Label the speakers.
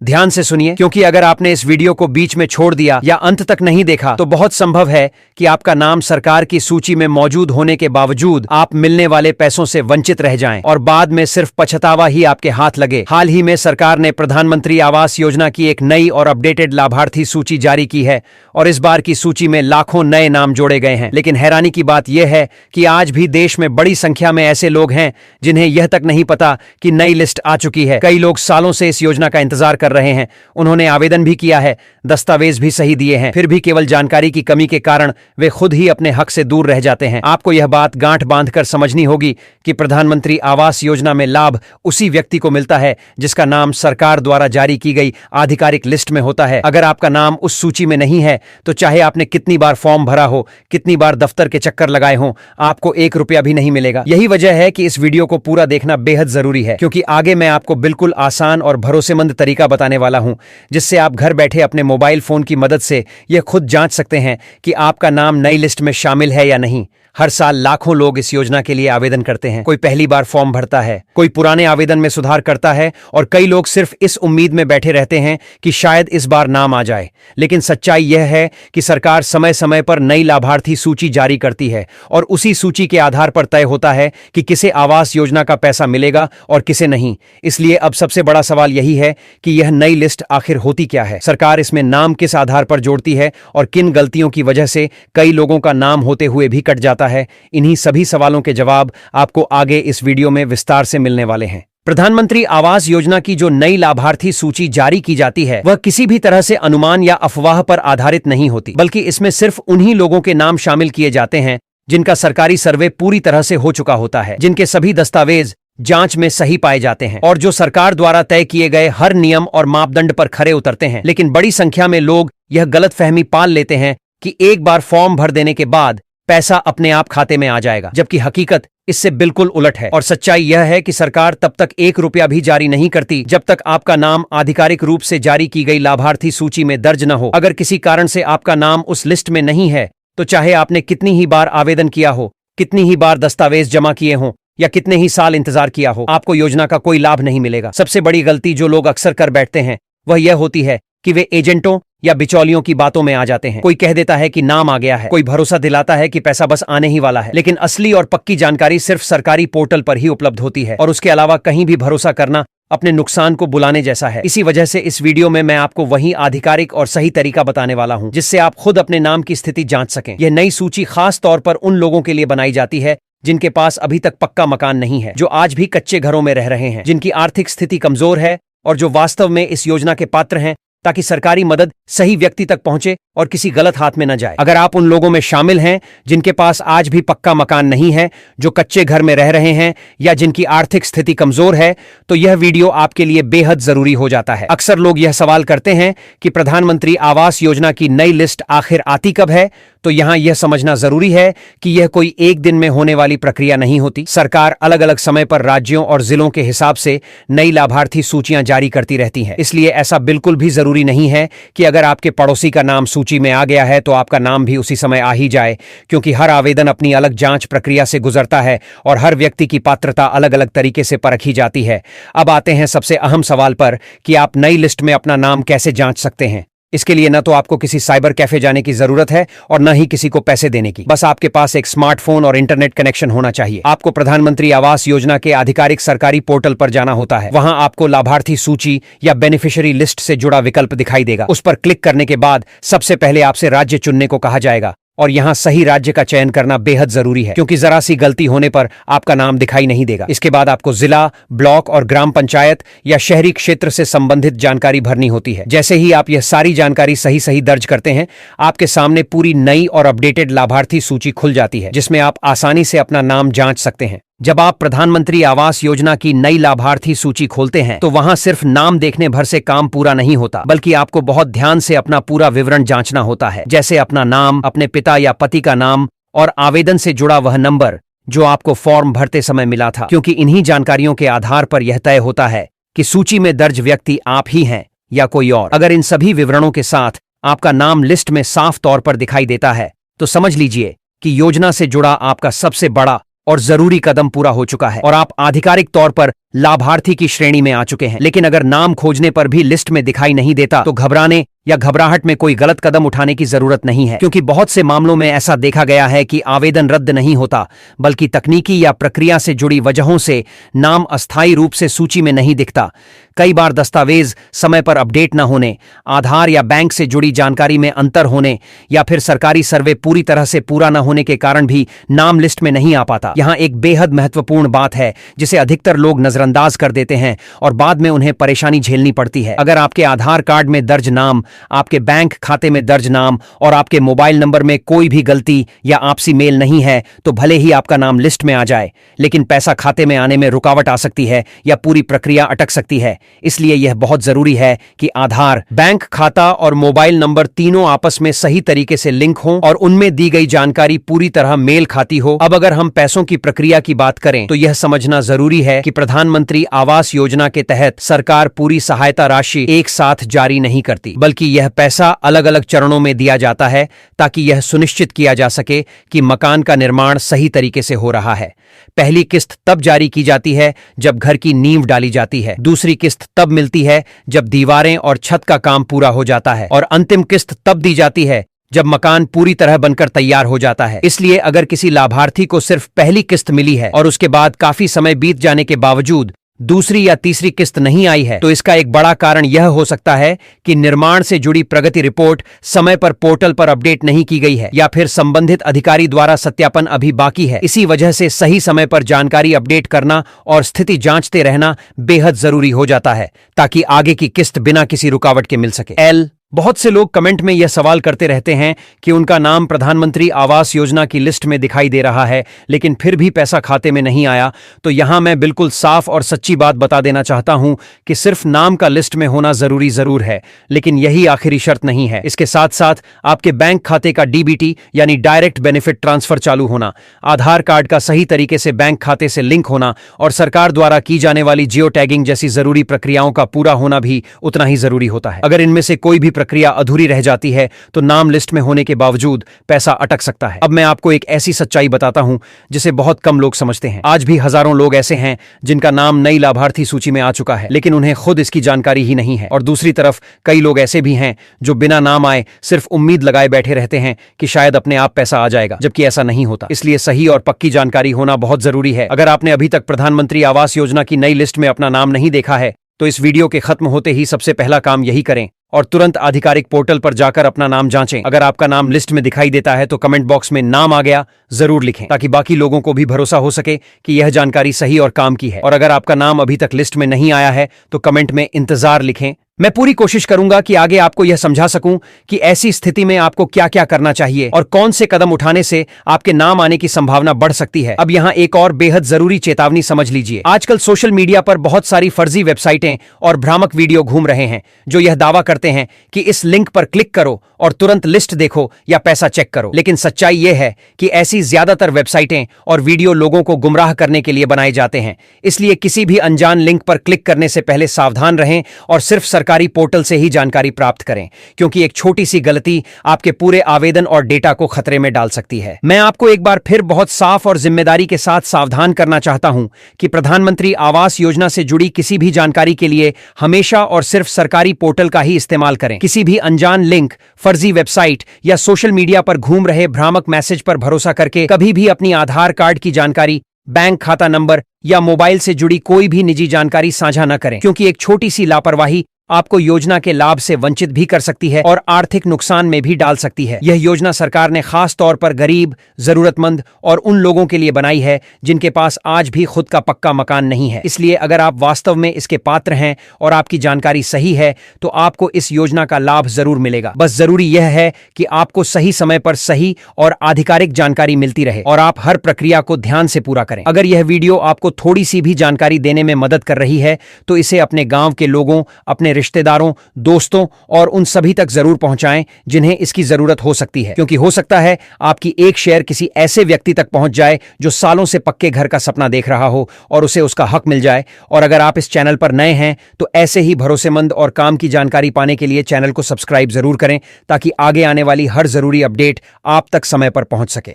Speaker 1: ध्यान से सुनिए, क्योंकि अगर आपने इस वीडियो को बीच में छोड़ दिया या अंत तक नहीं देखा तो बहुत संभव है कि आपका नाम सरकार की सूची में मौजूद होने के बावजूद आप मिलने वाले पैसों से वंचित रह जाएं और बाद में सिर्फ पछतावा ही आपके हाथ लगे। हाल ही में सरकार ने प्रधानमंत्री आवास योजना की एक नई और अपडेटेड लाभार्थी सूची जारी की है और इस बार की सूची में लाखों नए नाम जोड़े गए हैं। लेकिन हैरानी की बात यह है कि आज भी देश में बड़ी संख्या में ऐसे लोग हैं जिन्हें यह तक नहीं पता कि नई लिस्ट आ चुकी है। कई लोग सालों से इस योजना का इंतजार कर रहे हैं, उन्होंने आवेदन भी किया है, दस्तावेज भी सही दिए हैं, फिर भी केवल जानकारी की कमी के कारण वे खुद ही अपने हक से दूर रह जाते हैं। आपको यह बात गांठ बांधकर समझनी होगी कि प्रधानमंत्री आवास योजना में लाभ उसी व्यक्ति को मिलता है जिसका नाम सरकार द्वारा जारी की गई आधिकारिक लिस्ट में होता है। अगर आपका नाम उस सूची में नहीं है तो चाहे आपने कितनी बार फॉर्म भरा हो, कितनी बार दफ्तर के चक्कर लगाए हों, आपको 1 रुपया भी नहीं मिलेगा। यही वजह है कि इस वीडियो को पूरा देखना बेहद जरूरी है, क्योंकि आगे मैं आपको बिल्कुल आसान और भरोसेमंद तरीका बताने वाला हूं जिससे आप घर बैठे अपने मोबाइल फोन की मदद से यह खुद जांच सकते हैं कि आपका नाम नई लिस्ट में शामिल है या नहीं। हर साल लाखों लोग इस योजना के लिए आवेदन करते हैं। कोई पहली बार फॉर्म भरता है, कोई पुराने आवेदन में सुधार करता है और कई लोग सिर्फ इस उम्मीद में बैठे रहते हैं कि शायद इस बार नाम आ जाए। लेकिन सच्चाई यह है कि सरकार समय समय पर नई लाभार्थी सूची जारी करती है और उसी सूची के आधार पर तय होता है कि किसे आवास योजना का पैसा मिलेगा और किसे नहीं। इसलिए अब सबसे बड़ा सवाल यही है कि यह नई लिस्ट आखिर होती क्या है, सरकार इसमें नाम किस आधार पर जोड़ती है और किन गलतियों की वजह से कई लोगों का नाम होते हुए भी कट जाता है। इन्हीं सभी सवालों के जवाब आपको आगे इस वीडियो में विस्तार से मिलने वाले हैं। प्रधानमंत्री आवास योजना की जो नई लाभार्थी सूची जारी की जाती है वह किसी भी तरह से अनुमान या अफवाह पर आधारित नहीं होती, बल्कि इसमें सिर्फ उन्हीं लोगों के नाम शामिल किए जाते हैं जिनका सरकारी सर्वे पूरी तरह से हो चुका होता है, जिनके सभी दस्तावेज जांच में सही पाए जाते हैं और जो सरकार द्वारा तय किए गए हर नियम और मापदंड पर खरे उतरते हैं। लेकिन बड़ी संख्या में लोग यह गलतफहमी पाल लेते हैं कि एक बार फॉर्म भर देने के बाद पैसा अपने आप खाते में आ जाएगा, जबकि हकीकत इससे बिल्कुल उलट है। और सच्चाई यह है कि सरकार तब तक 1 रुपया भी जारी नहीं करती जब तक आपका नाम आधिकारिक रूप से जारी की गई लाभार्थी सूची में दर्ज न हो। अगर किसी कारण से आपका नाम उस लिस्ट में नहीं है तो चाहे आपने कितनी ही बार आवेदन किया हो, कितनी ही बार दस्तावेज जमा किए हों या कितने ही साल इंतजार किया हो, आपको योजना का कोई लाभ नहीं मिलेगा। सबसे बड़ी गलती जो लोग अक्सर कर बैठते हैं वह यह होती है कि वे एजेंटों या बिचौलियों की बातों में आ जाते हैं। कोई कह देता है कि नाम आ गया है, कोई भरोसा दिलाता है कि पैसा बस आने ही वाला है, लेकिन असली और पक्की जानकारी सिर्फ सरकारी पोर्टल पर ही उपलब्ध होती है और उसके अलावा कहीं भी भरोसा करना अपने नुकसान को बुलाने जैसा है। इसी वजह से इस वीडियो में मैं आपको वही आधिकारिक और सही तरीका बताने वाला हूं जिससे आप खुद अपने नाम की स्थिति जांच सकें। यह नई सूची खास तौर पर उन लोगों के लिए बनाई जाती है जिनके पास अभी तक पक्का मकान नहीं है, जो आज भी कच्चे घरों में रह रहे हैं, जिनकी आर्थिक स्थिति कमजोर है और जो वास्तव में इस योजना के पात्र हैं, ताकि सरकारी मदद सही व्यक्ति तक पहुंचे और किसी गलत हाथ में न जाए। अगर आप उन लोगों में शामिल हैं जिनके पास आज भी पक्का मकान नहीं है, जो कच्चे घर में रह रहे हैं या जिनकी आर्थिक स्थिति कमजोर है, तो यह वीडियो आपके लिए बेहद जरूरी हो जाता है। अक्सर लोग यह सवाल करते हैं कि प्रधानमंत्री आवास योजना की नई लिस्ट आखिर आती कब है, तो यहां यह समझना जरूरी है कि यह कोई एक दिन में होने वाली प्रक्रिया नहीं होती। सरकार अलग अलग समय पर राज्यों और जिलों के हिसाब से नई लाभार्थी सूचियां जारी करती रहती है। इसलिए ऐसा बिल्कुल भी जरूरी नहीं है कि अगर आपके पड़ोसी का नाम सूची में आ गया है तो आपका नाम भी उसी समय आ ही जाए, क्योंकि हर आवेदन अपनी अलग जांच प्रक्रिया से गुजरता है और हर व्यक्ति की पात्रता अलग अलग तरीके से परखी जाती है। अब आते हैं सबसे अहम सवाल पर कि आप नई लिस्ट में अपना नाम कैसे जांच सकते हैं। इसके लिए न तो आपको किसी साइबर कैफे जाने की जरूरत है और न ही किसी को पैसे देने की। बस आपके पास एक स्मार्टफोन और इंटरनेट कनेक्शन होना चाहिए। आपको प्रधानमंत्री आवास योजना के आधिकारिक सरकारी पोर्टल पर जाना होता है। वहां आपको लाभार्थी सूची या बेनिफिशियरी लिस्ट से जुड़ा विकल्प दिखाई देगा। उस पर क्लिक करने के बाद सबसे पहले आपसे राज्य चुनने को कहा जाएगा और यहां सही राज्य का चयन करना बेहद जरूरी है, क्योंकि जरा सी गलती होने पर आपका नाम दिखाई नहीं देगा। इसके बाद आपको जिला, ब्लॉक और ग्राम पंचायत या शहरी क्षेत्र से संबंधित जानकारी भरनी होती है। जैसे ही आप यह सारी जानकारी सही दर्ज करते हैं, आपके सामने पूरी नई और अपडेटेड लाभार्थी सूची खुल जाती है, जिसमें आप आसानी से अपना नाम जांच सकते हैं। जब आप प्रधानमंत्री आवास योजना की नई लाभार्थी सूची खोलते हैं तो वहां सिर्फ नाम देखने भर से काम पूरा नहीं होता, बल्कि आपको बहुत ध्यान से अपना पूरा विवरण जांचना होता है, जैसे अपना नाम, अपने पिता या पति का नाम और आवेदन से जुड़ा वह नंबर जो आपको फॉर्म भरते समय मिला था, क्योंकि इन्हीं जानकारियों के आधार पर यह तय होता है कि सूची में दर्ज व्यक्ति आप ही हैं या कोई और। अगर इन सभी विवरणों के साथ आपका नाम लिस्ट में साफ तौर पर दिखाई देता है तो समझ लीजिए कि योजना से जुड़ा आपका सबसे बड़ा और जरूरी कदम पूरा हो चुका है और आप आधिकारिक तौर पर लाभार्थी की श्रेणी में आ चुके हैं। लेकिन अगर नाम खोजने पर भी लिस्ट में दिखाई नहीं देता तो घबराने या घबराहट में कोई गलत कदम उठाने की जरूरत नहीं है, क्योंकि बहुत से मामलों में ऐसा देखा गया है कि आवेदन रद्द नहीं होता, बल्कि तकनीकी या प्रक्रिया से जुड़ी वजहों से नाम अस्थायी रूप से सूची में नहीं दिखता। कई बार दस्तावेज समय पर अपडेट न होने, आधार या बैंक से जुड़ी जानकारी में अंतर होने या फिर सरकारी सर्वे पूरी तरह से पूरा न होने के कारण भी नाम लिस्ट में नहीं आ पाता। यहाँ एक बेहद महत्वपूर्ण बात है जिसे अधिकतर लोग नजरअंदाज कर देते हैं और बाद में उन्हें परेशानी झेलनी पड़ती है। अगर आपके आधार कार्ड में दर्ज नाम, आपके बैंक खाते में दर्ज नाम और आपके मोबाइल नंबर में कोई भी गलती या आपसी मेल नहीं है, तो भले ही आपका नाम लिस्ट में आ जाए, लेकिन पैसा खाते में आने में रुकावट आ सकती है या पूरी प्रक्रिया अटक सकती है। इसलिए यह बहुत जरूरी है कि आधार, बैंक खाता और मोबाइल नंबर तीनों आपस में सही तरीके से लिंक हों और उनमें दी गई जानकारी पूरी तरह मेल खाती हो। अब अगर हम पैसों की प्रक्रिया की बात करें तो यह समझना जरूरी है कि प्रधानमंत्री आवास योजना के तहत सरकार पूरी सहायता राशि एक साथ जारी नहीं करती, बल्कि यह पैसा अलग अलग चरणों में दिया जाता है ताकि यह सुनिश्चित किया जा सके कि मकान का निर्माण सही तरीके से हो रहा है। पहली किस्त तब जारी की जाती है जब घर की नींव डाली जाती है, दूसरी किस्त तब मिलती है जब दीवारें और छत का काम पूरा हो जाता है और अंतिम किस्त तब दी जाती है जब मकान पूरी तरह बनकर तैयार हो जाता है। इसलिए अगर किसी लाभार्थी को सिर्फ पहली किस्त मिली है और उसके बाद काफी समय बीत जाने के बावजूद दूसरी या तीसरी किस्त नहीं आई है, तो इसका एक बड़ा कारण यह हो सकता है कि निर्माण से जुड़ी प्रगति रिपोर्ट समय पर पोर्टल पर अपडेट नहीं की गई है या फिर संबंधित अधिकारी द्वारा सत्यापन अभी बाकी है। इसी वजह से सही समय पर जानकारी अपडेट करना और स्थिति जांचते रहना बेहद जरूरी हो जाता है ताकि आगे की किस्त बिना किसी रुकावट के मिल सके। बहुत से लोग कमेंट में यह सवाल करते रहते हैं कि उनका नाम प्रधानमंत्री आवास योजना की लिस्ट में दिखाई दे रहा है लेकिन फिर भी पैसा खाते में नहीं आया। तो यहां मैं बिल्कुल साफ और सच्ची बात बता देना चाहता हूं कि सिर्फ नाम का लिस्ट में होना जरूरी जरूर है, लेकिन यही आखिरी शर्त नहीं है। इसके साथ साथ आपके बैंक खाते का डीबीटी यानी डायरेक्ट बेनिफिट ट्रांसफर चालू होना, आधार कार्ड का सही तरीके से बैंक खाते से लिंक होना और सरकार द्वारा की जाने वाली जियो टैगिंग जैसी जरूरी प्रक्रियाओं का पूरा होना भी उतना ही जरूरी होता है। अगर इनमें से कोई भी प्रक्रिया अधूरी रह जाती है तो नाम लिस्ट में होने के बावजूद पैसा अटक सकता है। अब मैं आपको एक ऐसी सच्चाई बताता हूं जिसे बहुत कम लोग समझते हैं। आज भी हजारों लोग ऐसे हैं जिनका नाम नई लाभार्थी सूची में आ चुका है, लेकिन उन्हें खुद इसकी जानकारी ही नहीं है। और दूसरी तरफ कई लोग ऐसे भी हैं जो बिना नाम आए सिर्फ उम्मीद लगाए बैठे रहते हैं कि शायद अपने आप पैसा आ जाएगा, जबकि ऐसा नहीं होता। इसलिए सही और पक्की जानकारी होना बहुत जरूरी है। अगर आपने अभी तक प्रधानमंत्री आवास योजना की नई लिस्ट में अपना नाम नहीं देखा है तो इस वीडियो के खत्म होते ही सबसे पहला काम यही करें और तुरंत आधिकारिक पोर्टल पर जाकर अपना नाम जांचें। अगर आपका नाम लिस्ट में दिखाई देता है तो कमेंट बॉक्स में नाम आ गया जरूर लिखें ताकि बाकी लोगों को भी भरोसा हो सके कि यह जानकारी सही और काम की है। और अगर आपका नाम अभी तक लिस्ट में नहीं आया है तो कमेंट में इंतजार लिखें। मैं पूरी कोशिश करूंगा कि आगे आपको यह समझा सकूं कि ऐसी स्थिति में आपको क्या क्या करना चाहिए और कौन से कदम उठाने से आपके नाम आने की संभावना बढ़ सकती है। अब यहां एक और बेहद जरूरी चेतावनी समझ लीजिए। आजकल सोशल मीडिया पर बहुत सारी फर्जी वेबसाइटें और भ्रामक वीडियो घूम रहे हैं जो यह दावा करते हैं कि इस लिंक पर क्लिक करो और तुरंत लिस्ट देखो या पैसा चेक करो। लेकिन सच्चाई यह है कि ऐसी ज्यादातर वेबसाइटें और वीडियो लोगों को गुमराह करने के लिए बनाए जाते हैं। इसलिए किसी भी अनजान लिंक पर क्लिक करने से पहले सावधान रहें और सिर्फ सरकारी पोर्टल से ही जानकारी प्राप्त करें, क्योंकि एक छोटी सी गलती आपके पूरे आवेदन और डेटा को खतरे में डाल सकती है। मैं आपको एक बार फिर बहुत साफ और जिम्मेदारी के साथ सावधान करना चाहता हूं कि प्रधानमंत्री आवास योजना से जुड़ी किसी भी जानकारी के लिए हमेशा और सिर्फ सरकारी पोर्टल का ही इस्तेमाल करें। किसी भी अनजान लिंक, फर्जी वेबसाइट या सोशल मीडिया पर घूम रहे भ्रामक मैसेज पर भरोसा करके कभी भी अपनी आधार कार्ड की जानकारी, बैंक खाता नंबर या मोबाइल से जुड़ी कोई भी निजी जानकारी साझा न करें, क्योंकि एक छोटी सी लापरवाही आपको योजना के लाभ से वंचित भी कर सकती है और आर्थिक नुकसान में भी डाल सकती है। यह योजना सरकार ने खास तौर पर गरीब, जरूरतमंद और उन लोगों के लिए बनाई है जिनके पास आज भी खुद का पक्का मकान नहीं है। इसलिए अगर आप वास्तव में इसके पात्र हैं और आपकी जानकारी सही है तो आपको इस योजना का लाभ जरूर मिलेगा। बस जरूरी यह है कि आपको सही समय पर सही और आधिकारिक जानकारी मिलती रहे और आप हर प्रक्रिया को ध्यान से पूरा करें। अगर यह वीडियो आपको थोड़ी सी भी जानकारी देने में मदद कर रही है तो इसे अपने गांव के लोगों, अपने रिश्तेदारों, दोस्तों और उन सभी तक जरूर पहुंचाएं जिन्हें इसकी जरूरत हो सकती है, क्योंकि हो सकता है आपकी एक शेयर किसी ऐसे व्यक्ति तक पहुंच जाए जो सालों से पक्के घर का सपना देख रहा हो और उसे उसका हक मिल जाए। और अगर आप इस चैनल पर नए हैं तो ऐसे ही भरोसेमंद और काम की जानकारी पाने के लिए चैनल को सब्सक्राइब जरूर करें ताकि आगे आने वाली हर जरूरी अपडेट आप तक समय पर पहुंच सके।